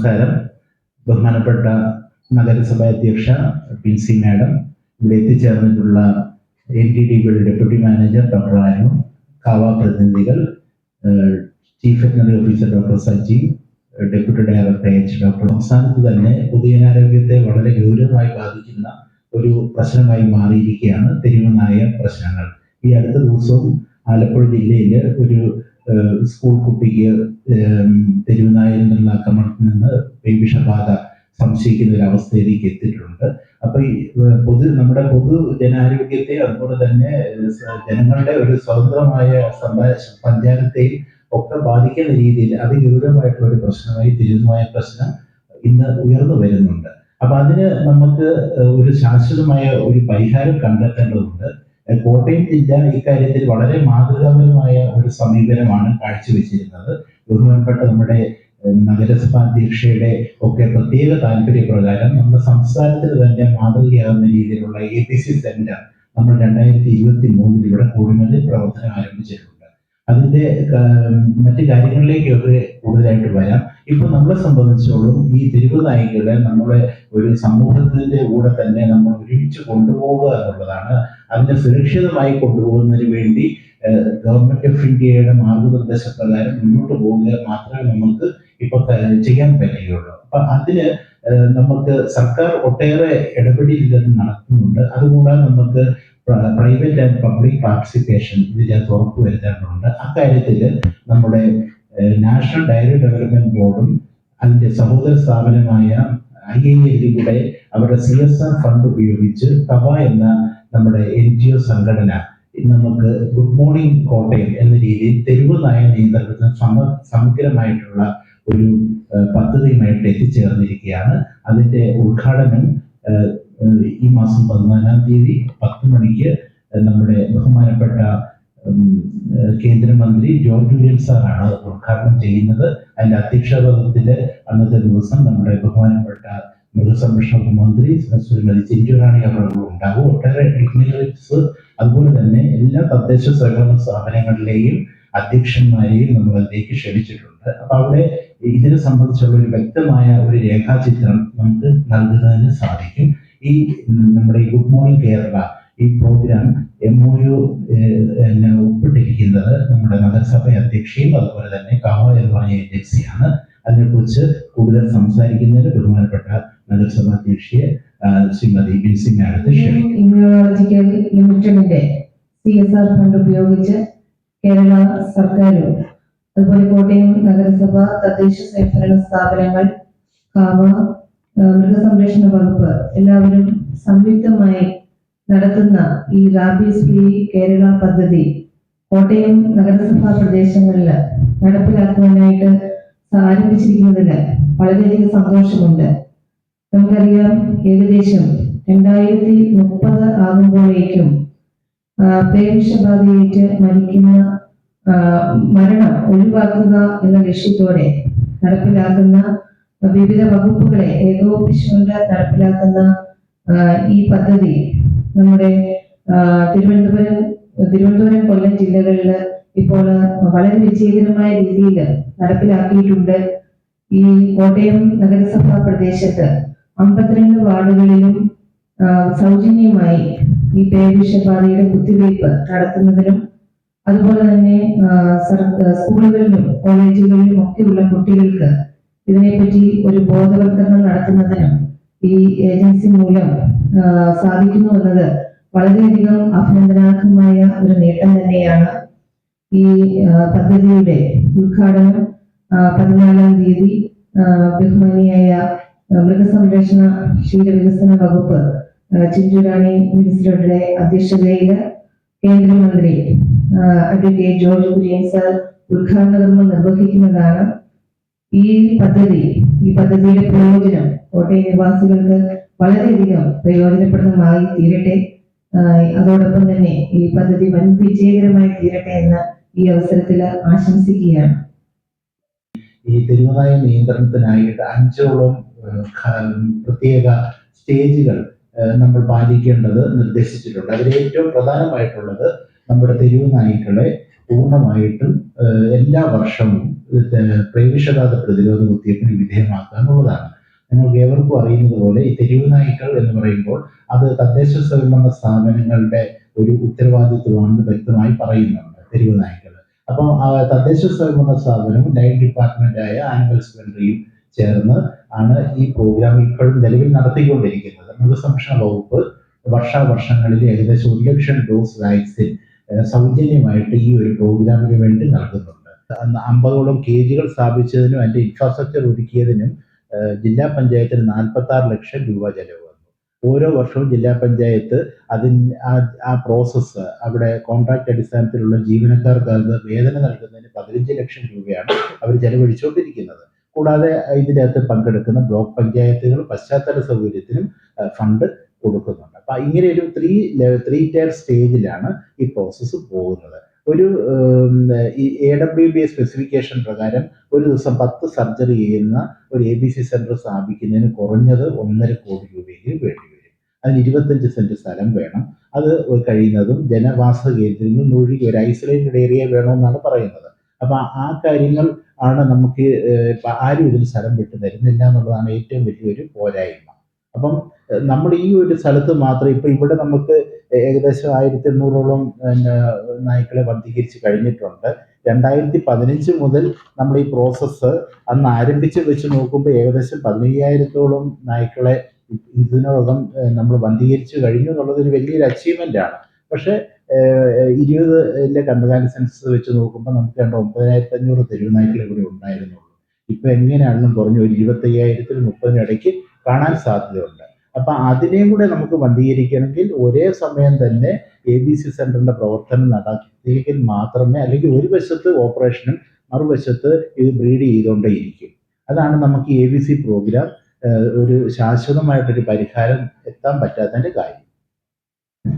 നമസ്കാരം. ബഹുമാനപ്പെട്ട നഗരസഭാ അധ്യക്ഷ പിൻസി മാഡം, ഇവിടെ എത്തിച്ചേർന്നിട്ടുള്ള NTDBയുടെ ഡെപ്യൂട്ടി മാനേജർ ഡോക്ടർ ആനു, കാവ പ്രതിനിധികൾ, chief veterinary officer doctor Saji, deputy director doctor. സംസ്ഥാനത്ത് തന്നെ പൊതുജനാരോഗ്യത്തെ വളരെ ഗൗരവമായി ബാധിക്കുന്ന ഒരു പ്രശ്നമായി മാറിയിരിക്കുകയാണ് തെരുവുനായ പ്രശ്നങ്ങൾ. ഈ അടുത്ത ദിവസവും ആലപ്പുഴ ജില്ലയിൽ ഒരു സ്കൂൾ കുട്ടിക്ക് തെരുവുനായിൽ നിന്നുള്ള ആക്രമണത്തിൽ നിന്ന് വിഷബാധ സംശയിക്കുന്ന ഒരു അവസ്ഥയിലേക്ക് എത്തിയിട്ടുണ്ട്. അപ്പൊ ഈ നമ്മുടെ പൊതുജനാരോഗ്യത്തെ, അതുപോലെ തന്നെ ജനങ്ങളുടെ ഒരു സ്വതന്ത്രമായ സഞ്ചാരത്തെയും ഒക്കെ ബാധിക്കുന്ന രീതിയിൽ അതിഗൗരവമായിട്ടുള്ള ഒരു പ്രശ്നമായി തെരുവുനായ പ്രശ്നം ഇന്ന് ഉയർന്നു വരുന്നുണ്ട്. അപ്പൊ അതിന് നമുക്ക് ഒരു ശാശ്വതമായ ഒരു പരിഹാരം കണ്ടെത്തേണ്ടതുണ്ട്. കോട്ടയം ജില്ല ഇക്കാര്യത്തിൽ വളരെ മാതൃകാപരമായ ഒരു സമീപനമാണ് കാഴ്ചവെച്ചിരുന്നത്. ബഹുമാനപ്പെട്ട നമ്മുടെ നഗരസഭാ അധ്യക്ഷയുടെ ഒക്കെ പ്രത്യേക താല്പര്യപ്രകാരം നമ്മുടെ സംസ്ഥാനത്തിന് തന്നെ മാതൃകയാകുന്ന രീതിയിലുള്ള APC സെന്റർ നമ്മൾ 2023 ഇവിടെ കൂടിമല്ലിൽ പ്രവർത്തനം ആരംഭിച്ചിട്ടുണ്ട്. അതിന്റെ മറ്റു കാര്യങ്ങളിലേക്കൊക്കെ കൂടുതലായിട്ട് വരാം. ഇപ്പൊ നമ്മളെ സംബന്ധിച്ചോളം ഈ തെരുവ് നായ്ക്കളെ നമ്മുടെ ഒരു സമൂഹത്തിന്റെ കൂടെ തന്നെ നമ്മൾ ഒരുമിച്ച് കൊണ്ടുപോകുക എന്നുള്ളതാണ്. അതിനെ സുരക്ഷിതമായി കൊണ്ടുപോകുന്നതിന് വേണ്ടി ഗവൺമെന്റ് ഓഫ് ഇന്ത്യയുടെ മാർഗനിർദ്ദേശപ്രകാരം മുന്നോട്ട് പോവുക മാത്രമേ നമുക്ക് ഇപ്പൊ ചെയ്യാൻ പറ്റുകയുള്ളൂ. അപ്പൊ അതിന് നമുക്ക് സർക്കാർ ഒട്ടേറെ ഇടപെടലുകൾ നടത്തുന്നുണ്ട്. അതുകൂടാതെ നമുക്ക് പ്രൈവറ്റ് ആൻഡ് പബ്ലിക് പാർട്ടിസിപ്പേഷൻ ഇതിനകത്ത് ഉറപ്പുവരുത്തേണ്ടതുണ്ട്. അക്കാര്യത്തിൽ നമ്മുടെ നാഷണൽ ഡയറി ഡെവലപ്മെന്റ് ബോർഡും അതിന്റെ സഹോദര സ്ഥാപനമായ IIL കൂടെ അവരുടെ CSR ഫണ്ട് ഉപയോഗിച്ച് കവ എന്ന നമ്മുടെ NGO സംഘടന നമുക്ക് ഗുഡ് മോർണിംഗ് കോട്ടയം എന്ന രീതിയിൽ തെരുവ് നായ നിയന്ത്രണത്തിന് സമഗ്രമായിട്ടുള്ള ഒരു പദ്ധതിയുമായിട്ട് എത്തിച്ചേർന്നിരിക്കുകയാണ്. അതിന്റെ ഉദ്ഘാടനം ഈ മാസം 14-ാം തീയതി 10 മണിക്ക് നമ്മുടെ ബഹുമാനപ്പെട്ട കേന്ദ്രമന്ത്രി ജോർജ് കുര്യൻ സാറാണ് ഉദ്ഘാടനം ചെയ്യുന്നത്. അതിന്റെ അധ്യക്ഷപദത്തില് അന്നത്തെ ദിവസം നമ്മുടെ ബഹുമാനപ്പെട്ട മൃഗസംരക്ഷണ മന്ത്രി ശ്രീമതി ചിഞ്ചു റാണി അവർ ഉണ്ടാകും. ഒട്ടേറെ ഡിഗ്നിറ്ററീസ്, അതുപോലെ തന്നെ എല്ലാ തദ്ദേശ സ്വയംഭരണ സ്ഥാപനങ്ങളിലെയും അധ്യക്ഷന്മാരെയും നമ്മൾ അതിലേക്ക് ക്ഷണിച്ചിട്ടുണ്ട്. അപ്പൊ അവിടെ ഇതിനെ സംബന്ധിച്ചുള്ള ഒരു വ്യക്തമായ ഒരു രേഖാചിത്രം നമുക്ക് നൽകുന്നതിന് സാധിക്കും. ഈ നമ്മുടെ ഗുഡ് മോർണിംഗ് കേരള ഈ പ്രോഗ്രാം MOU ഒപ്പിട്ടിരിക്കുന്നത് നമ്മുടെ നഗരസഭ അധ്യക്ഷയും അതുപോലെ തന്നെ കാവ എന്ന് പറഞ്ഞ ഏജൻസിയാണ്. അതിനെക്കുറിച്ച് കൂടുതൽ സംസാരിക്കുന്നതിന് ബഹുമാനപ്പെട്ട നഗരസഭ അധ്യക്ഷയെ ശ്രീമതി ബിൻസി മാഡത്തെ ക്ഷണിക്കുന്നു. ഇമ്മ്യൂണോളജിക്കൽ ലിമിറ്റഡിന്റെ CSR ഫണ്ട് ഉപയോഗിച്ച് കേരള സർക്കാരും അതുപോലെ കോട്ടയം നഗരസഭ, തദ്ദേശ സ്വയംഭരണ സ്ഥാപനങ്ങൾ, കാവ, മൃഗസംരക്ഷണ വകുപ്പ് എല്ലാവരും സംയുക്തമായി നടത്തുന്ന ഈ റാബീസ് ഫ്രീ കേരള പദ്ധതി കോട്ടയം നഗരസഭാ പ്രദേശങ്ങളിൽ നടപ്പിലാക്കുവാനായിട്ട് ആരംഭിച്ചിരിക്കുന്നതിൽ വളരെയധികം സന്തോഷമുണ്ട്. നമുക്കറിയാം, ഏകദേശം 2030 ആകുമ്പോഴേക്കും പേവിഷബാധയേറ്റ് മരിക്കുന്ന മരണം ഒഴിവാക്കുക എന്ന ലക്ഷ്യത്തോടെ നടപ്പിലാക്കുന്ന വിവിധ വകുപ്പുകളെ ഏകോപിപ്പിച്ചുകൊണ്ട് നടപ്പിലാക്കുന്ന ഈ പദ്ധതി നമ്മുടെ തിരുവനന്തപുരം, കൊല്ലം ജില്ലകളിൽ ഇപ്പോൾ വളരെ വിജയകരമായ രീതിയിൽ നടപ്പിലാക്കിയിട്ടുണ്ട്. ഈ കോട്ടയം നഗരസഭാ പ്രദേശത്ത് 52 വാർഡുകളിലും സൗജന്യമായി ഈ പേവിഷബാധയുടെ കുത്തിവയ്പ് നടത്തുന്നതിനും അതുപോലെ തന്നെ സ്കൂളുകളിലും കോളേജുകളിലും ഒക്കെയുള്ള കുട്ടികൾക്ക് ഇതിനെപ്പറ്റി ഒരു ബോധവൽക്കരണം നടത്തുന്നതിനും ഈ ഏജൻസി മൂലം സാധിക്കുന്നു എന്നത് വളരെയധികം അഭിനന്ദനാർഹമായ ഒരു നേട്ടം തന്നെയാണ്. ഈ പദ്ധതിയുടെ ഉദ്ഘാടനം 14-ാം തീയതി ബഹുമാനിയായ മൃഗസംരക്ഷണ ക്ഷീരവികസന വകുപ്പ് ചിഞ്ചു റാണി മിനിസ്റ്ററുടെ അധ്യക്ഷതയിൽ കേന്ദ്രമന്ത്രി അഡ്വക്കേറ്റ് ജോർജ് കുര്യൻ സാർ ഉദ്ഘാടന കർമ്മം നിർവഹിക്കുന്നതാണ്. ഈ പദ്ധതിയുടെ പ്രയോജനം കോട്ടയം നിവാസികൾക്ക് വളരെയധികം പ്രയോജനപ്രദമായി തീരട്ടെ. അതോടൊപ്പം തന്നെ ഈ പദ്ധതി വൻ വിജയകരമായി തീരട്ടെ എന്ന് ഈ അവസരത്തിൽ ആശംസിക്കുകയാണ്. ഈ തെരുവുനായ നിയന്ത്രണത്തിനായിട്ട് 5ഓളം പ്രത്യേക സ്റ്റേജുകൾ നമ്മൾ പാലിക്കേണ്ടത് നിർദ്ദേശിച്ചിട്ടുണ്ട്. അതിൽ ഏറ്റവും പ്രധാനമായിട്ടുള്ളത് നമ്മുടെ തെരുവ് നായ്ക്കളെ പൂർണ്ണമായിട്ടും എല്ലാ വർഷവും പേവിഷബാധ പ്രതിരോധ കുത്തിവയ്പ്പിന് വിധേയമാക്കുക എന്നുള്ളതാണ്. നിങ്ങൾക്ക് ഏവർക്കും അറിയുന്നത് പോലെ ഈ തെരുവ് നായ്ക്കൾ എന്ന് പറയുമ്പോൾ അത് തദ്ദേശ സ്വയംഭരണ സ്ഥാപനങ്ങളുടെ ഒരു ഉത്തരവാദിത്വമാണെന്ന് വ്യക്തമായി പറയുന്നുണ്ട്, തെരുവ് നായ്ക്കൾ. അപ്പം തദ്ദേശ സ്വയംഭരണ സ്ഥാപനവും ലൈൻ ഡിപ്പാർട്ട്മെന്റായ ആനിമൽ ഹസ്ബൻഡറിയും ചേർന്ന് ആണ് ഈ പ്രോഗ്രാം ഇപ്പോഴും നിലവിൽ നടത്തിക്കൊണ്ടിരിക്കുന്നത്. മൃഗസംരക്ഷണ വകുപ്പ് വർഷാവർഷങ്ങളിൽ ഏകദേശം 1 ലക്ഷം ഡോസ് വാക്സിൻ സൗജന്യമായിട്ട് ഈ ഒരു പ്രോഗ്രാമിന് വേണ്ടി നൽകുന്നുണ്ട്. 50ഓളം കേജുകൾ സ്ഥാപിച്ചതിനും അതിന്റെ ഇൻഫ്രാസ്ട്രക്ചർ ഒരുക്കിയതിനും ജില്ലാ പഞ്ചായത്തിന് 46 ലക്ഷം രൂപ ചെലവ് വന്നു. ഓരോ വർഷവും ജില്ലാ പഞ്ചായത്ത് ആ പ്രോസസ്സ് അവിടെ കോൺട്രാക്ട് അടിസ്ഥാനത്തിലുള്ള ജീവനക്കാർക്ക് അത് വേതനം നൽകുന്നതിന് 15 ലക്ഷം രൂപയാണ് അവർ ചെലവഴിച്ചുകൊണ്ടിരിക്കുന്നത്. കൂടാതെ ഇതിനകത്ത് പങ്കെടുക്കുന്ന ബ്ലോക്ക് പഞ്ചായത്തുകൾ പശ്ചാത്തല സൗകര്യത്തിനും ഫണ്ട് കൊടുക്കുന്നുണ്ട്. അപ്പൊ ഇങ്ങനെ ഒരു ത്രീ ടയർ സ്റ്റേജിലാണ് ഈ പ്രോസസ്സ് പോകുന്നത്. ഒരു ഈ AWBA സ്പെസിഫിക്കേഷൻ പ്രകാരം ഒരു ദിവസം 10 സർജറി ചെയ്യുന്ന ഒരു ABC സെന്റർ സ്ഥാപിക്കുന്നതിന് കുറഞ്ഞത് 1.5 കോടി രൂപയെങ്കിലും വേണ്ടി വരും. അതിന് 25 സെന്റ് സ്ഥലം വേണം. അത് കഴിയുന്നതും ജനവാസ കേന്ദ്രങ്ങളിൽ ഒഴികെ ഒരു ഐസൊലേറ്റഡ് ഏരിയ വേണമെന്നാണ് പറയുന്നത്. അപ്പൊ ആ കാര്യങ്ങൾ ആണ് നമുക്ക് ആരും ഇതിന് സ്ഥലം വിട്ടു തരുന്നില്ല എന്നുള്ളതാണ് ഏറ്റവും വലിയൊരു പോരായ്മ. അപ്പം നമ്മൾ ഈ ഒരു സ്ഥലത്ത് മാത്രം ഇപ്പൊ ഇവിടെ നമുക്ക് ഏകദേശം 1800ഓളം നായ്ക്കളെ വർദ്ധീകരിച്ച് കഴിഞ്ഞിട്ടുണ്ട്. 2015 മുതൽ നമ്മൾ ഈ പ്രോസസ്സ് അന്ന് ആരംഭിച്ച് വെച്ച് നോക്കുമ്പോൾ ഏകദേശം 15,000ഓളം നായ്ക്കളെ ഇതിനോടകം നമ്മൾ വന്ധീകരിച്ച് കഴിഞ്ഞു എന്നുള്ളത് ഒരു വലിയൊരു അച്ചീവ്മെന്റ് ആണ്. പക്ഷെ 2020 കന്നുകാലി സെൻസസ് വെച്ച് നോക്കുമ്പോൾ നമുക്ക് 9,500 തെരുവ് നായ്ക്കൾ ഇവിടെ ഉണ്ടായിരുന്നുള്ളൂ. ഇപ്പൊ എങ്ങനെയാണെന്നും കുറഞ്ഞു ഒരു 25,000-നും 30,000 ഇടയ്ക്ക് കാണാൻ സാധ്യതയുണ്ട്. അപ്പൊ അതിനെയും കൂടെ നമുക്ക് വന്ധീകരിക്കണമെങ്കിൽ ഒരേ സമയം തന്നെ ABC സെന്ററിന്റെ പ്രവർത്തനം നടത്തിയെങ്കിൽ മാത്രമേ, അല്ലെങ്കിൽ ഒരു വശത്ത് ഓപ്പറേഷനും മറുവശത്ത് ഇത് ബ്രീഡ് ചെയ്തുകൊണ്ടേയിരിക്കും. അതാണ് നമുക്ക് ABC പ്രോഗ്രാം ഒരു ശാശ്വതമായിട്ടൊരു പരിഹാരം എത്താൻ പറ്റാത്തതിന്റെ കാര്യം.